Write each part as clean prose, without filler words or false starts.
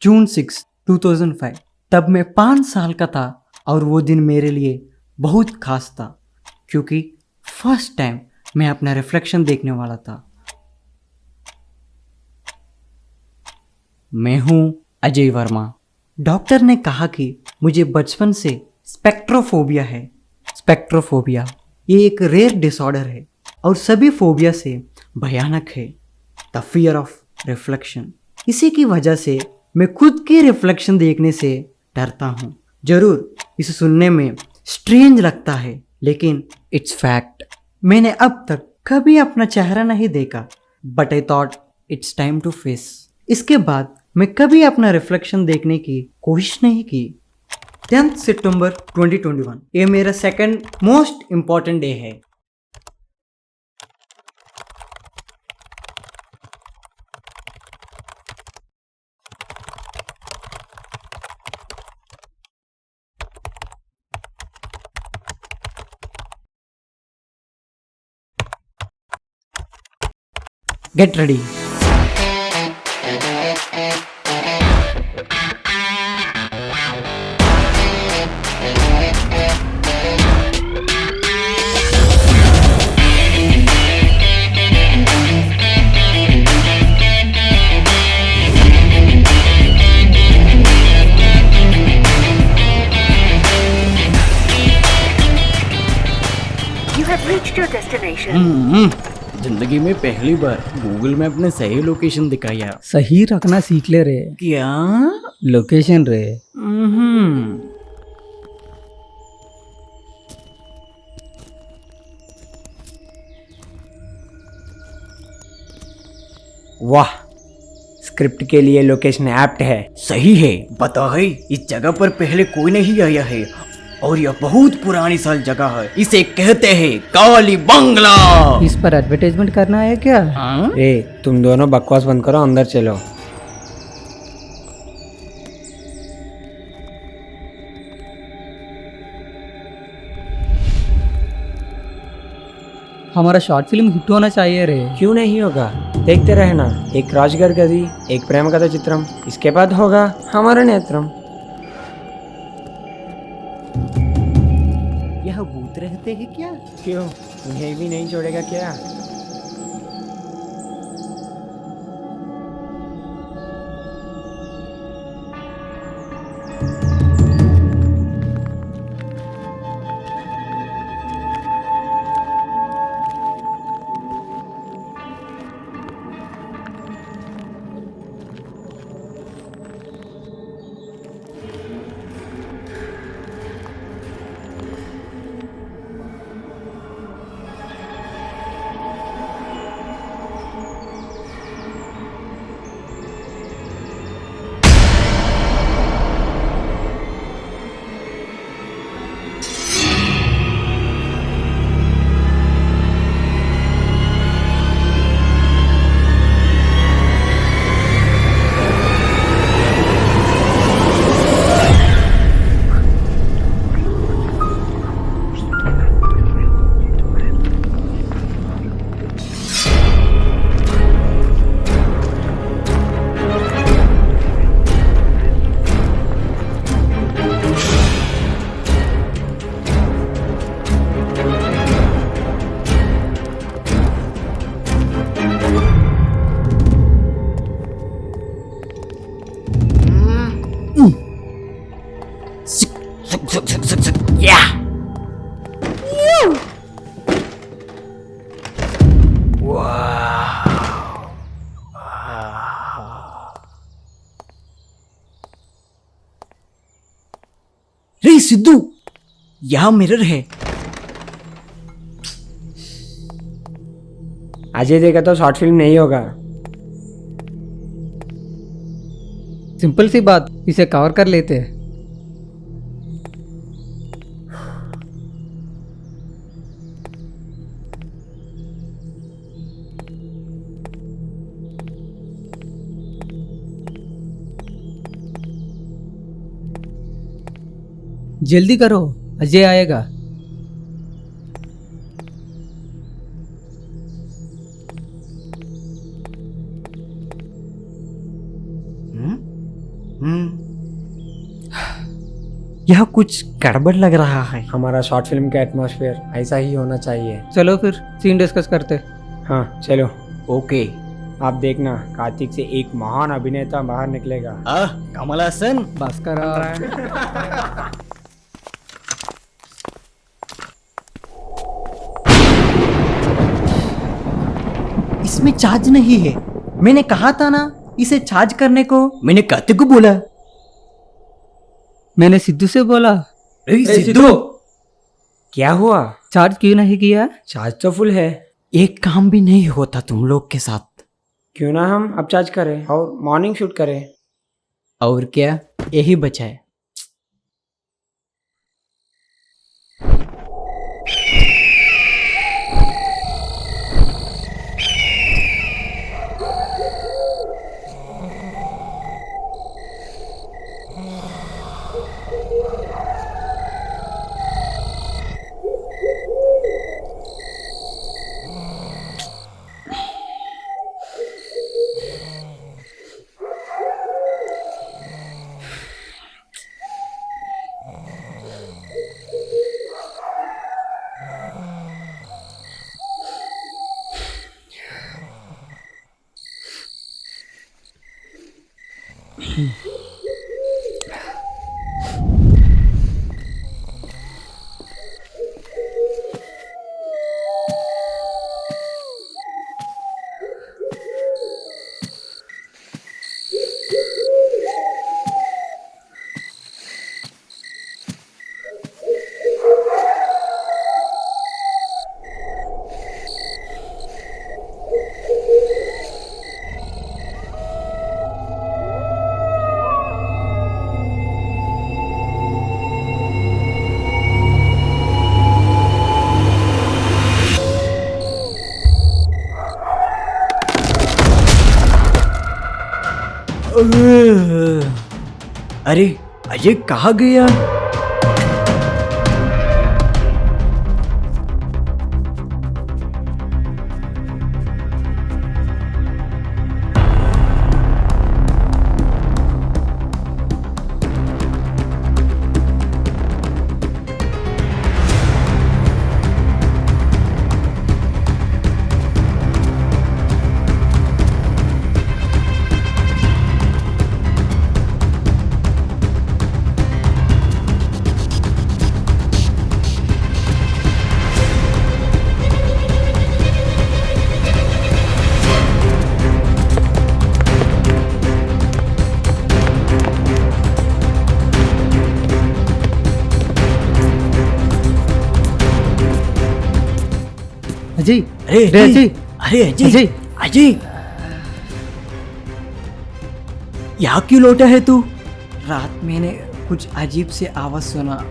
जून 6, 2005। तब मैं 5 साल का था और वो दिन मेरे लिए बहुत खास था क्योंकि फर्स्ट टाइम मैं अपना रिफ्लेक्शन देखने वाला था। मैं हूँ अजय वर्मा। डॉक्टर ने कहा कि मुझे बचपन से स्पेक्ट्रोफोबिया है। स्पेक्ट्रोफोबिया ये एक रेयर डिसऑर्डर है और सभी फोबिया से भयानक है, द फियर ऑफ रिफ्लेक्शन। इसी की वजह से मैं खुद के रिफ्लेक्शन देखने से डरता हूँ। जरूर इसे सुनने में स्ट्रेंज लगता है लेकिन इट्स फैक्ट। मैंने अब तक कभी अपना चेहरा नहीं देखा but I thought it's time to face. इसके बाद मैं कभी अपना रिफ्लेक्शन देखने की कोशिश नहीं की। 10 सितंबर 2021 ये मेरा सेकंड मोस्ट इम्पॉर्टेंट डे है। Get ready. You have reached your destination. जिंदगी में पहली बार गूगल में अपने सही लोकेशन दिखाया। सही रखना सीख ले रे। क्या? लोकेशन रे। वाह, स्क्रिप्ट के लिए लोकेशन एप्ट है। सही है। पता है इस जगह पर पहले कोई नहीं आया है और यह बहुत पुरानी साल जगह है। इसे कहते हैं काली बंगला। इस पर एडवर्टाइजमेंट करना है क्या? ए, तुम दोनों बकवास बंद करो, अंदर चलो। हमारा शॉर्ट फिल्म हिट होना चाहिए रे। क्यों नहीं होगा, देखते रहना। एक राजगर गदी, एक प्रेम कथा चित्रम, इसके बाद होगा हमारा नेत्रम। यह भूत रहते हैं क्या? क्यों, उन्हें भी नहीं छोड़ेगा क्या? रे सिद्धू, यहाँ मिरर है। अजय देखा तो शॉर्ट फिल्म नहीं होगा। सिंपल सी बात, इसे कवर कर लेते हैं। जल्दी करो, अजय आएगा। यह कुछ गड़बड़ लग रहा है। हमारा शॉर्ट फिल्म का एटमॉस्फेयर ऐसा ही होना चाहिए। चलो फिर सीन डिस्कस करते। हाँ चलो। ओके। आप देखना कार्तिक से एक महान अभिनेता बाहर निकलेगा। कमल हसन। भास्कर इसमें चार्ज नहीं है। मैंने कहा था ना इसे चार्ज करने को। मैंने कार्तिक को बोला। मैंने सिद्धू से बोला सिद्धू, क्या हुआ? चार्ज क्यों नहीं किया? चार्ज तो फुल है। एक काम भी नहीं होता तुम लोग के साथ। क्यों ना हम अब चार्ज करें और मॉर्निंग शूट करें। और क्या, यही बचा है। अरे अजय कहाँ गया? अजय, अरे अरे अजय, अरे अजय अजय। अजय, यहाँ क्यों लौटा है तू? रात मैंने कुछ अजीब से आवाज सुना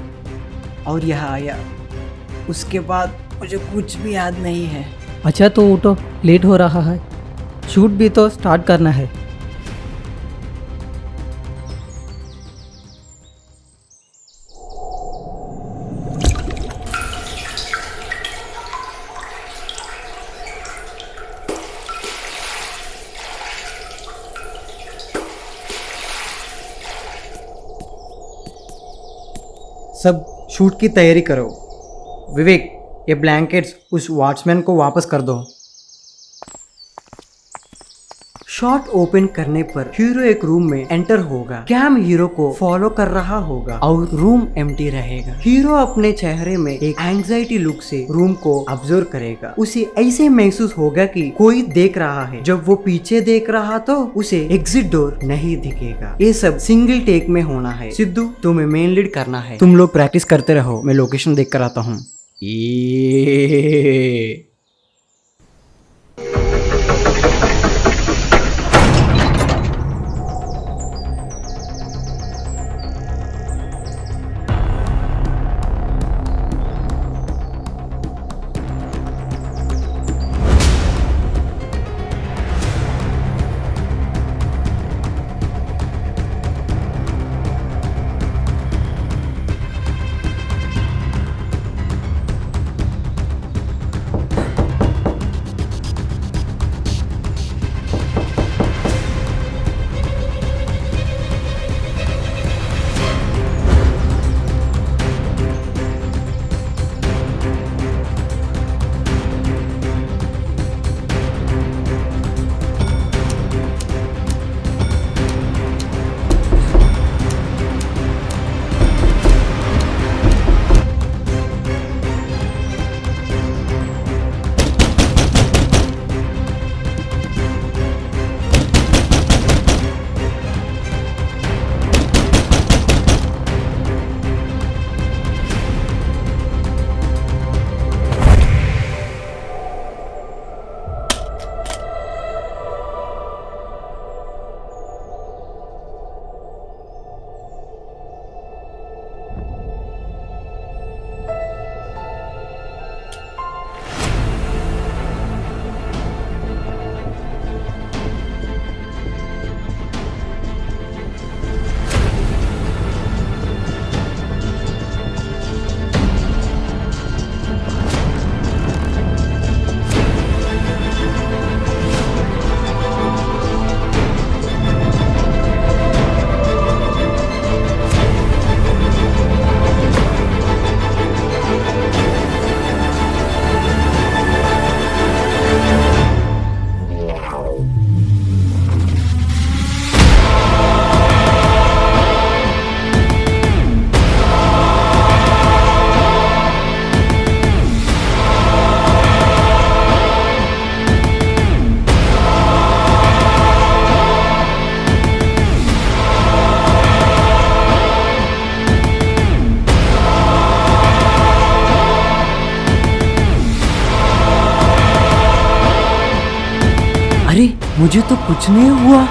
और यहाँ आया। उसके बाद मुझे कुछ भी याद नहीं है। अच्छा तो उठो, लेट हो रहा है। शूट भी तो स्टार्ट करना है। सब शूट की तैयारी करो। विवेक, ये ब्लैंकेट्स उस वॉचमैन को वापस कर दो। शॉट ओपन करने पर हीरो एक रूम में एंटर होगा। कैम हीरो को फॉलो कर रहा होगा और रूम एम्प्टी रहेगा। हीरो अपने चेहरे में एक एंग्जाइटी लुक से रूम को ऑब्जर्व करेगा। उसे ऐसे महसूस होगा कि कोई देख रहा है। जब वो पीछे देख रहा तो उसे एग्जिट डोर नहीं दिखेगा। ये सब सिंगल टेक में होना है। सिद्धू, तुम्हें मेन लीड करना है। तुम लोग प्रैक्टिस करते रहो, मैं लोकेशन देख कर आता हूँ। मुझे तो कुछ नहीं हुआ।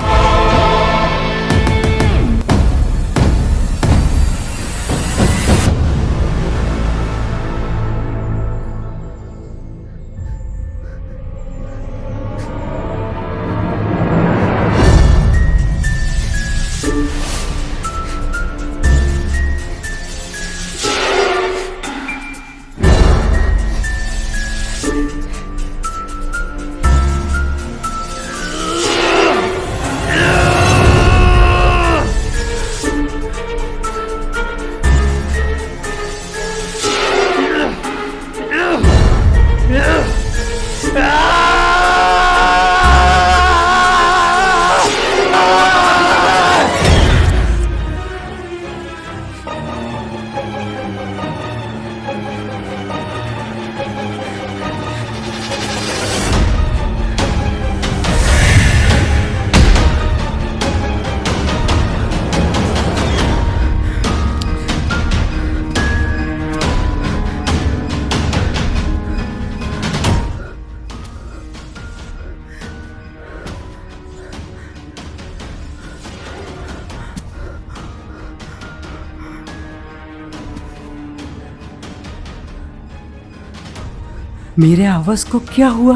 मेरे आवाज को क्या हुआ?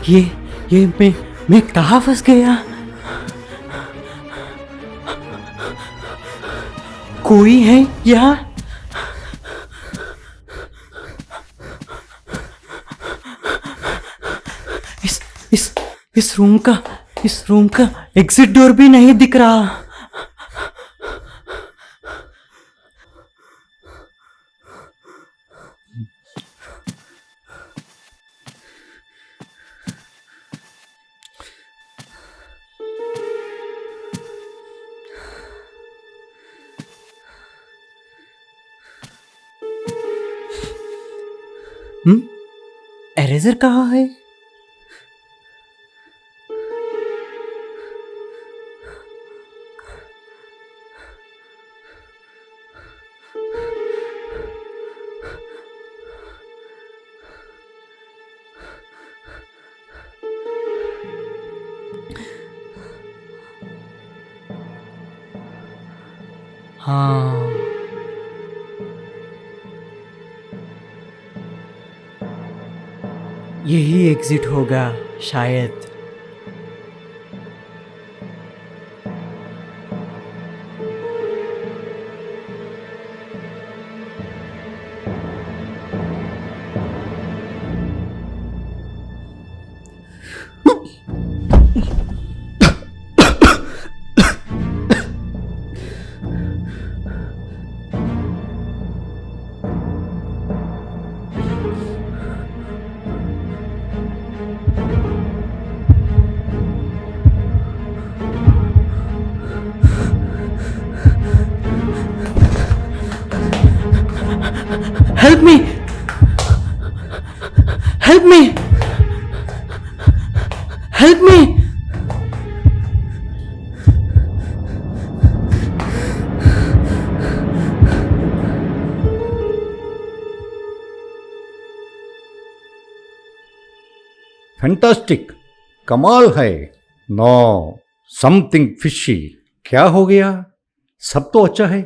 ये मैं कहाँ फंस गया? कोई है यहाँ? इस रूम का एग्जिट डोर भी नहीं दिख रहा। एरेजर कहाँ है? हाँ, यही एग्जिट होगा शायद। Help me! Help me! Help me! Fantastic, कमाल है। No, something fishy. क्या हो गया? सब तो अच्छा है।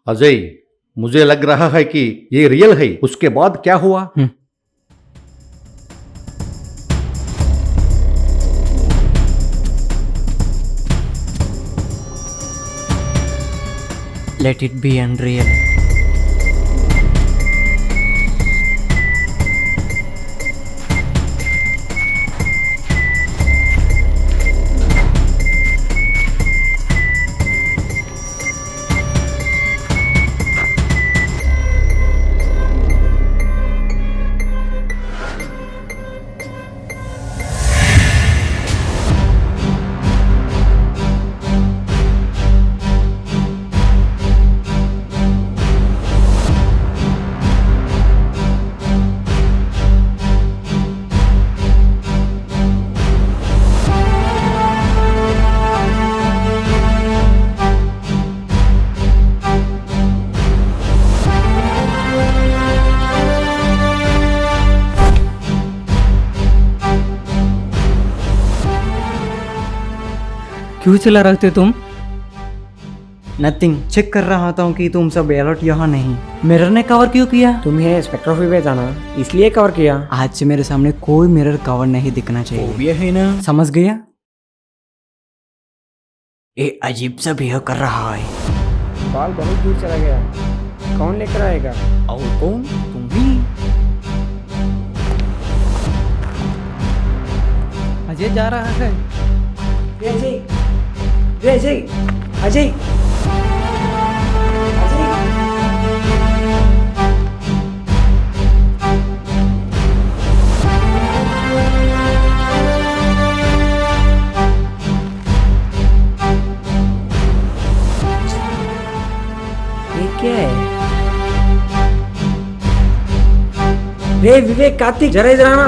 अजय, मुझे लग रहा है कि ये रियल है। उसके बाद क्या हुआ? Let it be unreal. क्यों चिल्ला रखते तुम? नथिंग, चेक कर रहा था कि तुम सब अलर्ट यहाँ नहीं। मिरर ने कवर क्यों किया? तुम्हें स्पेक्ट्रोफोबिया था ना, इसलिए कवर किया। आज से मेरे सामने कोई मिरर कवर नहीं दिखना चाहिए। फोबिया है ना? समझ गया? ये अजीब सा बिहेव कर रहा है। बाल बहुत दूर चला गया, कौन लेकर आएगा? और कौन? तुम ही। अजय जा रहा है। अजय, अजय, अजय, ये क्या है? रे विवेक, कार्तिक, जरा इधर आना।